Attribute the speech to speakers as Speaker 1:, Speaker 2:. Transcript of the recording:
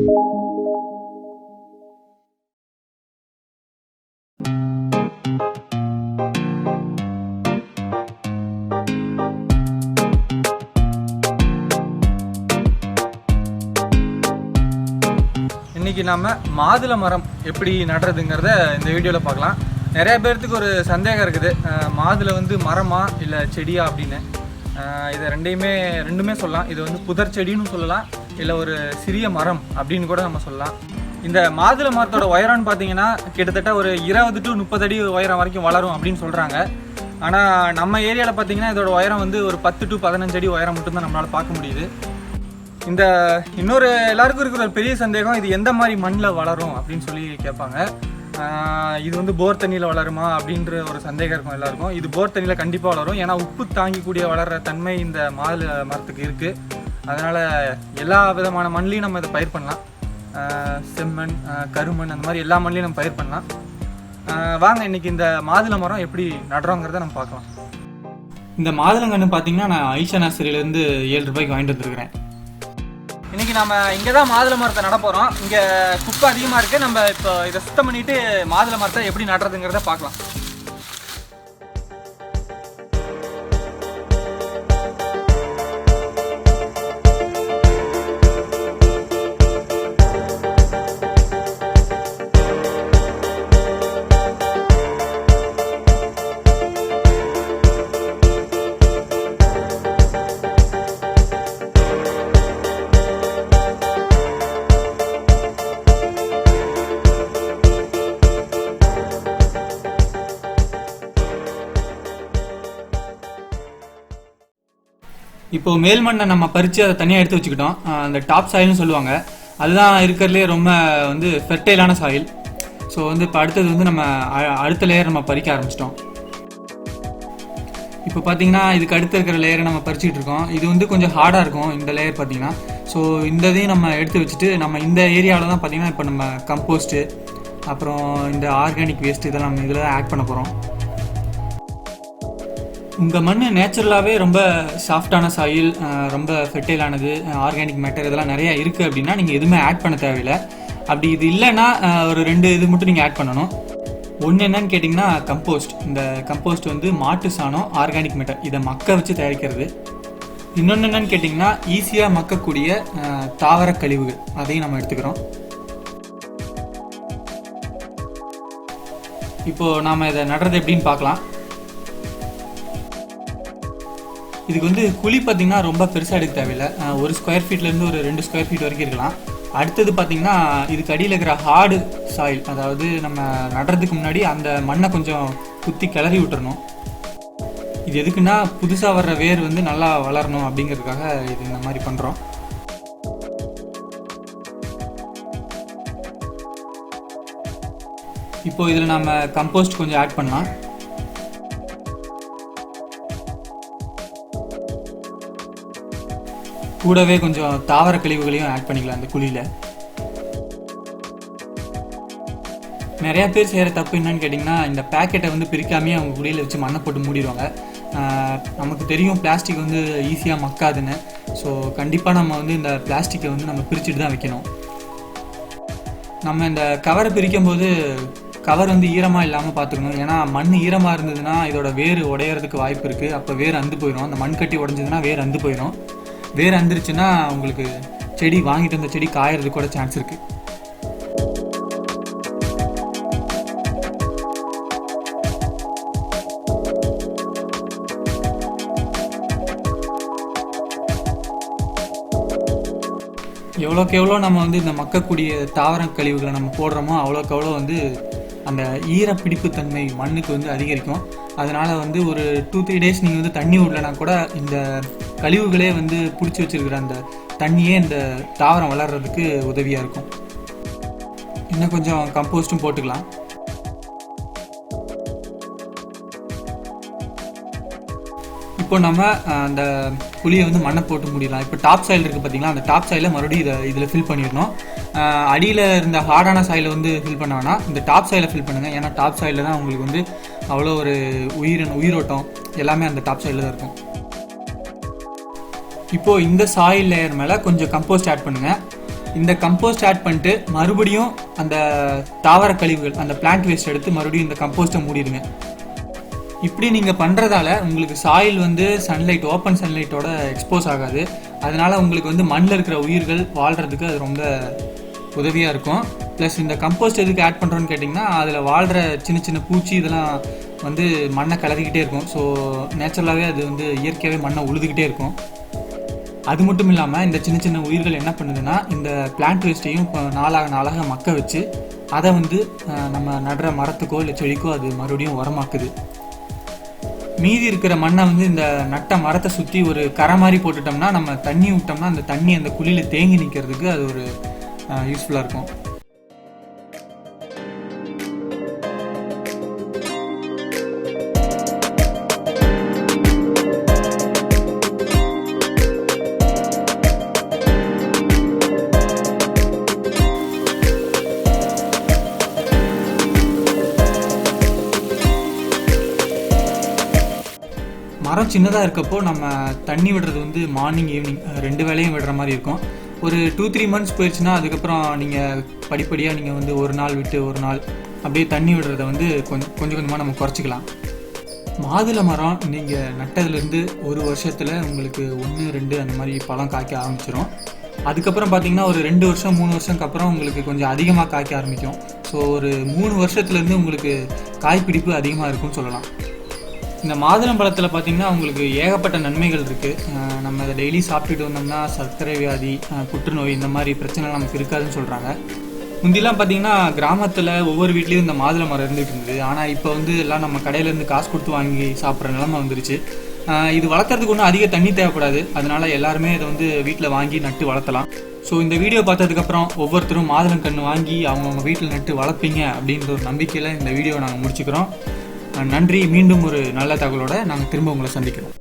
Speaker 1: இன்றைக்கி நம்ம மாதுளை மரம் எப்படி நடுறதுங்கிறத இந்த வீடியோவில் பார்க்கலாம். நிறைய பேர்த்துக்கு ஒரு சந்தேகம் இருக்குது, மாதுளை வந்து மரமா இல்லை செடியா அப்படின்னு. இதை ரெண்டுமே சொல்லலாம். இது வந்து புதர் செடின்னு சொல்லலாம், இல்லை ஒரு சிறிய மரம் அப்படின்னு கூட நம்ம சொல்லலாம். இந்த மாதுளை மரத்தோட உயரம்னு பார்த்தீங்கன்னா கிட்டத்தட்ட ஒரு 20 to 30 அடி உயரம் வரைக்கும் வளரும் அப்படின்னு சொல்கிறாங்க. ஆனால் நம்ம ஏரியாவில் பார்த்தீங்கன்னா இதோட உயரம் வந்து ஒரு 10 to 15 அடி உயரம் மட்டும்தான் நம்மளால் பார்க்க முடியுது. இந்த இன்னொரு எல்லாருக்கும் இருக்கிற ஒரு பெரிய சந்தேகம், இது எந்த மாதிரி மண்ணில் வளரும் அப்படின்னு சொல்லி கேட்பாங்க. இது வந்து போர் தண்ணியில் வளருமா அப்படின்ற ஒரு சந்தேகம் இருக்கும் எல்லாருக்கும். இது போர் தண்ணியில் கண்டிப்பாக வளரும், ஏன்னா உப்பு தாங்கிக்கூடிய வளர்கிற தன்மை இந்த மாதுளை மரத்துக்கு இருக்குது. அதனால் எல்லா விதமான மண்ணிலையும் நம்ம இதை பயிர் பண்ணலாம். செம்மண், கருமண், அந்த மாதிரி எல்லா மண்ணிலையும் நம்ம பயிர் பண்ணலாம். வாங்க இன்றைக்கி இந்த மாதுளை மரம் எப்படி நடுறோங்கிறத நம்ம பார்க்கலாம். இந்த மாதுளங்கன்று பார்த்தீங்கன்னா நான் ஐஷா நர்சரியிலேருந்து 7 ரூபாய்க்கு வாங்கிட்டு வந்துருக்கிறேன். இன்றைக்கி நம்ம இங்கே தான் மாதுளை மரத்தை நட போகிறோம். இங்கே குப்பை அதிகமாக இருக்குது. நம்ம இப்போ இதை சுத்தம் பண்ணிவிட்டு மாதுளை மரத்தை எப்படி நடுறதுங்கிறத பார்க்கலாம். இப்போ மேல் மண்ணை நம்ம பறித்து அதை தனியாக எடுத்து வச்சுக்கிட்டோம். அந்த டாப் சாயில்னு சொல்லுவாங்க, அதுதான் இருக்கிறதுலே ரொம்ப வந்து ஃபெர்டைலான சாயில். ஸோ வந்து இப்போ அடுத்தது வந்து நம்ம அடுத்த லேயர் நம்ம பறிக்க ஆரம்பிச்சிட்டோம். இப்போ பார்த்தீங்கன்னா இதுக்கு அடுத்து இருக்கிற லேயரை நம்ம பறிச்சுட்டு இருக்கோம். இது வந்து கொஞ்சம் ஹார்டாக இருக்கும் இந்த லேயர் பார்த்தீங்கன்னா. ஸோ இந்த இதையும் நம்ம எடுத்து வச்சுட்டு நம்ம இந்த ஏரியாவில் தான் பார்த்தீங்கன்னா இப்போ நம்ம கம்போஸ்ட்டு, அப்புறம் இந்த ஆர்கானிக் வேஸ்ட் இதெல்லாம் நம்ம இதில் தான் ஆட் பண்ண போகிறோம். உங்கள் மண் நேச்சுரலாகவே ரொம்ப சாஃப்டான சாயில், ரொம்ப ஃபெர்டைலானது, ஆர்கானிக் மேட்டர் இதெல்லாம் நிறையா இருக்குது அப்படின்னா நீங்கள் எதுவுமே ஆட் பண்ண தேவையில்லை. அப்படி இது இல்லைன்னா ஒரு 2 இது மட்டும் நீங்கள் ஆட் பண்ணணும். ஒன்று என்னன்னு கேட்டிங்கன்னா கம்போஸ்ட். இந்த கம்போஸ்ட் வந்து மாட்டு சாணம், ஆர்கானிக் மேட்டர் இதை மக்க வச்சு தயாரிக்கிறது. இன்னொன்று என்னன்னு கேட்டிங்கன்னா ஈஸியாக மக்கக்கூடிய தாவர கழிவுகள், அதையும் நம்ம எடுத்துக்கிறோம். இப்போது நாம் இதை நடுறது எப்படின்னு பார்க்கலாம். இதுக்கு வந்து குழி பார்த்திங்கன்னா ரொம்ப பெருசாக எடுக்க தேவையில்லை. 1 ஸ்கொயர் ஃபீட்லேருந்து ஒரு 2 ஸ்கொயர் ஃபீட் வரைக்கும் இருக்கலாம். அடுத்தது பார்த்திங்கன்னா இதுக்கு அடியில் இருக்கிற ஹார்டு சாயில், அதாவது நம்ம நடுறதுக்கு முன்னாடி அந்த மண்ணை கொஞ்சம் குத்தி கிளறி விட்டுறணும். இது எதுக்குன்னா புதுசாக வர்ற வேர் வந்து நல்லா வளரணும் அப்படிங்கிறதுக்காக இது இந்த மாதிரி பண்ணுறோம். இப்போ இதில் நம்ம கம்போஸ்ட் கொஞ்சம் ஆட் பண்ணலாம். கூடவே கொஞ்சம் தாவர கழிவுகளையும் ஆட் பண்ணிக்கலாம் அந்த குழியில். நிறையா பேர் செய்கிற தப்பு என்னன்னு கேட்டிங்கன்னா இந்த பேக்கெட்டை வந்து பிரிக்காமே அவங்க குழியில் வச்சு மண்ணை போட்டு மூடிடுவாங்க. நமக்கு தெரியும் பிளாஸ்டிக் வந்து ஈஸியாக மக்காதுன்னு. ஸோ கண்டிப்பாக நம்ம வந்து இந்த பிளாஸ்டிக்கை வந்து நம்ம பிரிச்சுட்டு தான் வைக்கணும். நம்ம இந்த கவரை பிரிக்கும் போது கவர் வந்து ஈரமாக இல்லாமல் பார்த்துக்கணும். ஏன்னா மண் ஈரமாக இருந்ததுன்னா இதோட வேர் உடையிறதுக்கு வாய்ப்பு இருக்குது. அப்போ வேர் அந்து போயிடும். அந்த மண் கட்டி உடஞ்சதுன்னா வேர் அந்து போயிடும். வேர் அந்துருச்சுன்னா உங்களுக்கு செடி வாங்கிட்டு வந்த செடி காயறதுக்கு கூட சான்ஸ் இருக்குது. எவ்வளோக்கு எவ்வளோ நம்ம வந்து இந்த மக்கக்கூடிய தாவர கழிவுகளை நம்ம போடுறோமோ அவ்வளோக்கு எவ்வளோ வந்து அந்த ஈரப்பிடிப்புத்தன்மை மண்ணுக்கு வந்து அதிகரிக்கும். அதனால் வந்து ஒரு 2-3 டேஸ் நீங்கள் வந்து தண்ணி விடலைன்னா கூட இந்த கழிவுகளே வந்து பிடிச்சி வச்சுருக்கிற அந்த தண்ணியே இந்த தாவரம் வளர்கிறதுக்கு உதவியாக இருக்கும். இன்னும் கொஞ்சம் கம்போஸ்ட்டும் போட்டுக்கலாம். இப்போ நம்ம அந்த குழியை வந்து மண்ணை போட்டு மூடிடலாம். இப்போ டாப் சாயில் இருக்குது பார்த்தீங்களா, அந்த டாப் சாயிலை மறுபடியும் இதில் ஃபில் பண்ணிடணும். அடியில் இருந்த ஹார்டான சாயிலை வந்து ஃபில் பண்ண வேணாம், இந்த டாப் சாயிலை ஃபில் பண்ணுங்கள். ஏன்னா டாப் சாயிலில் தான் உங்களுக்கு வந்து அவ்வளோ ஒரு உயிரோட்டம் எல்லாமே அந்த டாப் சாயிலில் தான் இருக்கும். இப்போது இந்த சாயில் லேயர் மேலே கொஞ்சம் கம்போஸ்ட் ஆட் பண்ணுங்கள். இந்த கம்போஸ்ட் ஆட் பண்ணிட்டு மறுபடியும் அந்த தாவர கழிவுகள், அந்த பிளான்ட் வேஸ்ட் எடுத்து மறுபடியும் இந்த கம்போஸ்ட்டை மூடிடுங்க. இப்படி நீங்கள் பண்ணுறதால உங்களுக்கு சாயில் வந்து சன்லைட், ஓப்பன் சன்லைட்டோட எக்ஸ்போஸ் ஆகாது. அதனால் உங்களுக்கு வந்து மண்ணில் இருக்கிற உயிர்கள் வாழ்கிறதுக்கு அது ரொம்ப உதவியாக இருக்கும். ப்ளஸ் இந்த கம்போஸ்ட் எதுக்கு ஆட் பண்ணுறோன்னு கேட்டிங்கன்னா, அதில் வாழ்கிற சின்ன சின்ன பூச்சி இதெல்லாம் வந்து மண்ணை கலரிக்கிட்டே இருக்கும். ஸோ நேச்சுரலாகவே அது வந்து இயற்கையாகவே மண்ணை உழுதுகிட்டே இருக்கும். அது மட்டும் இல்லாமல் இந்த சின்ன சின்ன உயிர்கள் என்ன பண்ணுதுன்னா, இந்த பிளான்ட் வேஸ்ட்டையும் இப்போ நாளாக மக்க வச்சு அதை வந்து நம்ம நடுற மரத்துக்கோ இல்லை செடிக்கோ அது மறுபடியும் உரமாக்குது. மீதி இருக்கிற மண்ணை வந்து இந்த நட்ட மரத்தை சுற்றி ஒரு கரை மாதிரி போட்டுட்டோம்னா, நம்ம தண்ணி விட்டோம்னா அந்த தண்ணி அந்த குழியில் தேங்கி நிற்கிறதுக்கு அது ஒரு யூஸ்ஃபுல்லாக இருக்கும். மரம் சின்னதாக இருக்கப்போ நம்ம தண்ணி விடுறது வந்து மார்னிங் ஈவினிங் 2 வேளையும் விடுற மாதிரி இருக்கும். ஒரு 2-3 மந்த்ஸ் போயிடுச்சுன்னா அதுக்கப்புறம் நீங்கள் படிப்படியாக நீங்கள் வந்து ஒரு நாள் விட்டு ஒரு நாள் அப்படியே தண்ணி விடுறத வந்து கொஞ்சம் கொஞ்சமாக நம்ம குறைச்சிக்கலாம். மாதுளை மரம் நீங்கள் நட்டதுலேருந்து ஒரு வருஷத்தில் உங்களுக்கு 1-2 அந்த மாதிரி பழம் காய்க்க ஆரம்பிச்சிடும். அதுக்கப்புறம் பார்த்தீங்கன்னா ஒரு 2 வருஷம் 3 வருஷத்துக்கு அப்புறம் உங்களுக்கு கொஞ்சம் அதிகமாக காய்க்க ஆரம்பிக்கும். ஸோ ஒரு 3 வருஷத்துலேருந்து உங்களுக்கு காய்பிடிப்பு அதிகமாக இருக்கும்னு சொல்லலாம். இந்த மாதுளம் பழத்தில் பார்த்திங்கன்னா உங்களுக்கு ஏகப்பட்ட நன்மைகள் இருக்குது. நம்ம அதை டெய்லி சாப்பிட்டுட்டு வந்தோம்னா சர்க்கரை வியாதி, புற்றுநோய் இந்த மாதிரி பிரச்சனை நமக்கு இருக்காதுன்னு சொல்கிறாங்க. முந்திலாம் பார்த்திங்கன்னா கிராமத்தில் ஒவ்வொரு வீட்லேயும் இந்த மாதுளை மரம் இருந்துகிட்டு இருந்தது. ஆனால் இப்போ வந்து எல்லாம் நம்ம கடையிலேருந்து காசு கொடுத்து வாங்கி சாப்பிட்ற நிலமை வந்துருச்சு. இது வளர்க்குறதுக்கு ஒன்றும் அதிக தண்ணி தேவைப்படாது. அதனால் எல்லாருமே இதை வந்து வீட்டில் வாங்கி நட்டு வளர்த்தலாம். ஸோ இந்த வீடியோ பார்த்ததுக்கப்புறம் ஒவ்வொருத்தரும் மாதுளம் கன்று வாங்கி அவங்கவுங்க வீட்டில் நட்டு வளர்ப்பீங்க அப்படின்ற ஒரு நம்பிக்கையில் இந்த வீடியோவை நாங்கள் முடிச்சுக்கிறோம். நன்றி. மீண்டும் ஒரு நல்ல தகவலோட நாங்கள் திரும்ப உங்களை சந்திக்கிறோம்.